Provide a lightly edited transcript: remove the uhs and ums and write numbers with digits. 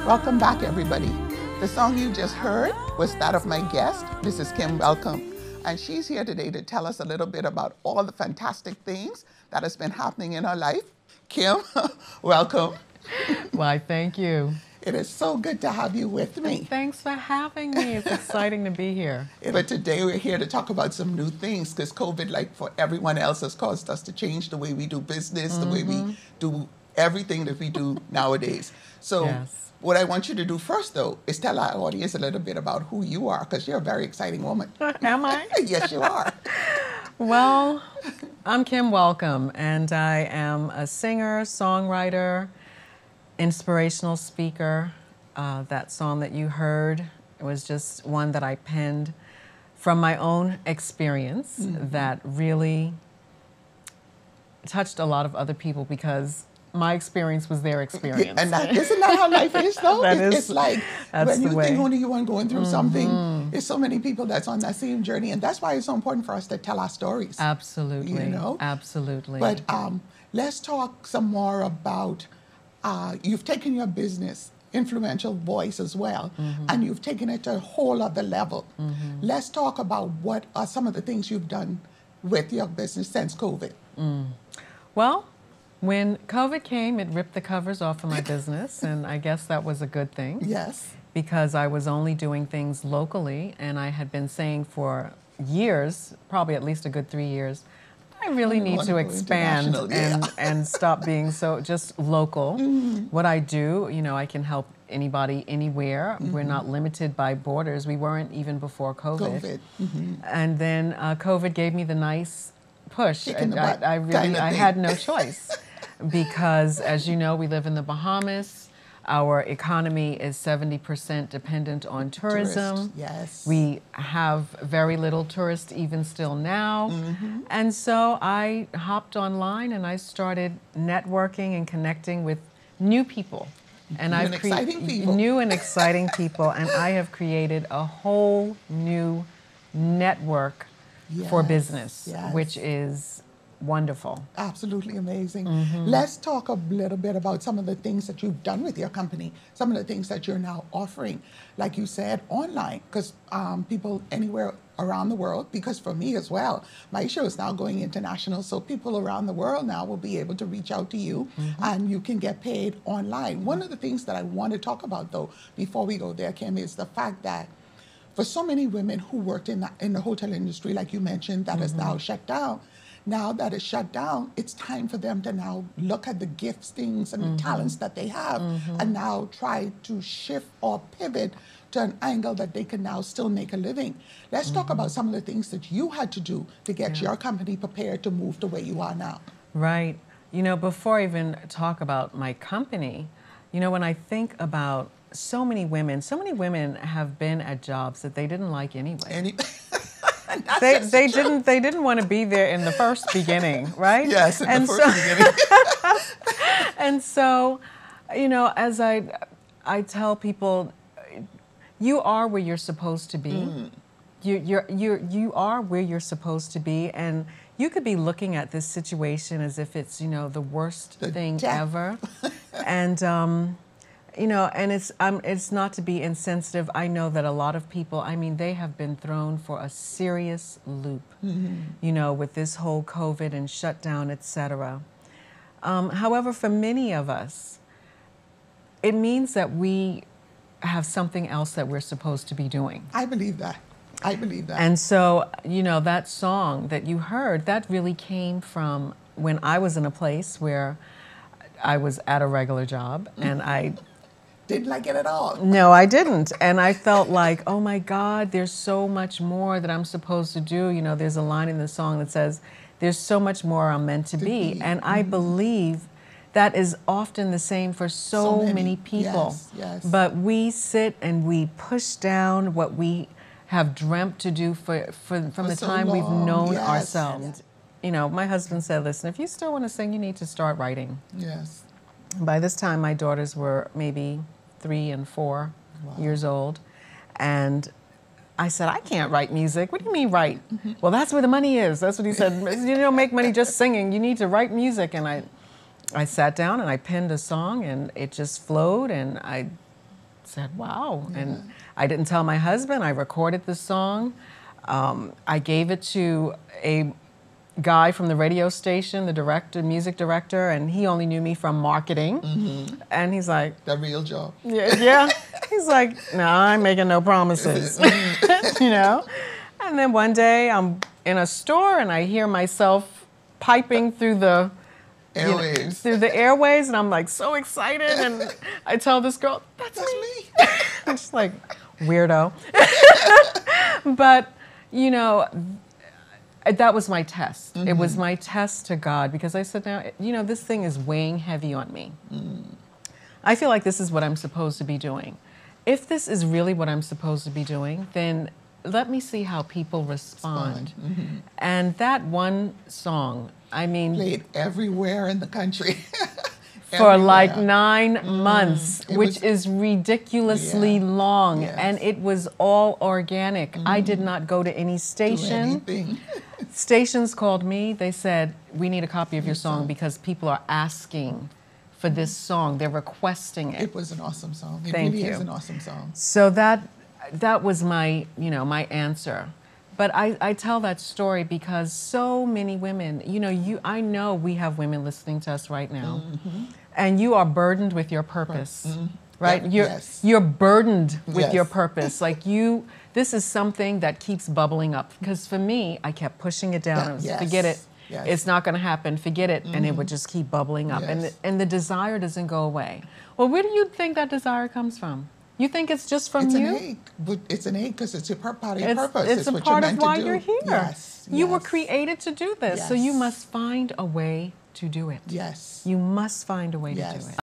Welcome back, everybody. The song you just heard was that of my guest, Mrs. Kim Welcome. And she's here today to tell us a little bit about all the fantastic things that has been happening in her life. Kim, welcome. Why, thank you. It is so good to have you with me. Thanks for having me. It's exciting to be here. But today we're here to talk about some new things because COVID, like for everyone else, has caused us to change the way we do business, the way we do everything that we do nowadays. So Yes. what I want you to do first, though, is tell our audience a little bit about who you are, because you're a very exciting woman. Am I? Yes, you are. Well, I'm Kim Welcome, and I am a singer, songwriter, inspirational speaker. That song that you heard was just one that I penned from my own experience that really touched a lot of other people because my experience was their experience. And isn't that how life is, though? It's like when you the way. think only you are going through something, there's so many people that's on that same journey. And that's why it's so important for us to tell our stories. Absolutely. You know? Absolutely. But let's talk some more about, you've taken your business, influential voice as well, and you've taken it to a whole other level. Let's talk about what are some of the things you've done with your business since COVID. Well, when COVID came, it ripped the covers off of my business, and I guess that was a good thing. Yes. Because I was only doing things locally, and I had been saying for years, probably at least a good 3 years, I really need to expand and stop being so just local. What I do, you know, I can help anybody anywhere. We're not limited by borders. We weren't even before COVID. And then COVID gave me the nice push. I had no choice because, as you know, we live in the Bahamas. Our economy is 70% dependent on tourism. Yes. We have very little tourists even still now. And so I hopped online and I started networking and connecting with new people. And New and exciting people. New and exciting people. And I have created a whole new network for business, which is wonderful. Absolutely amazing. Let's talk a little bit about some of the things that you've done with your company, some of the things that you're now offering, like you said, online, because people anywhere around the world, because for me as well, my show is now going international, so people around the world now will be able to reach out to you and you can get paid online. One of the things that I want to talk about, though, before we go there, Kim, is the fact that for so many women who worked in the hotel industry, like you mentioned, that is now shut down. Now that it's shut down, it's time for them to now look at the giftings and the talents that they have and now try to shift or pivot to an angle that they can now still make a living. Let's talk about some of the things that you had to do to get your company prepared to move the way you are now. Right. You know, before I even talk about my company, you know, when I think about so many women have been at jobs that they didn't like anyway. They didn't want to be there in the first beginning, right? Yes, in the first beginning. And so, you know, as I tell people, you are where you're supposed to be. You are where you're supposed to be, and you could be looking at this situation as if it's, you know, the worst thing ever, and you know, and it's not to be insensitive. I know that a lot of people, I mean, they have been thrown for a serious loop, you know, with this whole COVID and shutdown, etc. However, for many of us, it means that we have something else that we're supposed to be doing. I believe that. I believe that. And so, you know, that song that you heard, that really came from when I was in a place where I was at a regular job and I didn't like it at all. No, I didn't. And I felt like, oh my God, there's so much more that I'm supposed to do. You know, there's a line in the song that says, there's so much more I'm meant to be. And I believe that is often the same for so many people. Yes. But we sit and we push down what we have dreamt to do from the time we've known ourselves. You know, my husband said, listen, if you still want to sing, you need to start writing. Yes. By this time, my daughters were maybe 3 and 4 years old. And I said, I can't write music. What do you mean write? Well, that's where the money is. That's what he said. You don't make money just singing. You need to write music. And I sat down and I penned a song and it just flowed and I said, wow. And I didn't tell my husband. I recorded the song. I gave it to a guy from the radio station, the director, music director, and he only knew me from marketing. And he's like, the real job. Yeah. He's like, no, I'm making no promises, you know? And then one day I'm in a store and I hear myself piping through the airwaves. Through the airways, and I'm like so excited, and I tell this girl, that's me. I'm just like, weirdo. But, you know, that was my test. It was my test to God, because I said, now, you know, this thing is weighing heavy on me. I feel like this is what I'm supposed to be doing. If this is really what I'm supposed to be doing, then let me see how people respond. And that one song, I mean, played everywhere in the country. For like 9 months, which is ridiculously long. Yes. And it was all organic. I did not go to any station. Stations called me. They said, we need a copy of your song because people are asking for this song. They're requesting it. It was an awesome song. It Thank really you. is an awesome song. So that was my, you know, my answer. But I tell that story because so many women, you know, I know we have women listening to us right now, and you are burdened with your purpose, right? You're burdened with your purpose. Like this is something that keeps bubbling up. Because for me, I kept pushing it down. I was, forget it. It's not going to happen. Forget it. And it would just keep bubbling up. And the desire doesn't go away. Well, where do you think that desire comes from? You think it's just from you? It's an ache, but it's an ache because it's a part of your purpose. It's a what part you're of meant why to do. you're here. Yes, you were created to do this, so you must find a way to do it. Yes. You must find a way to do it.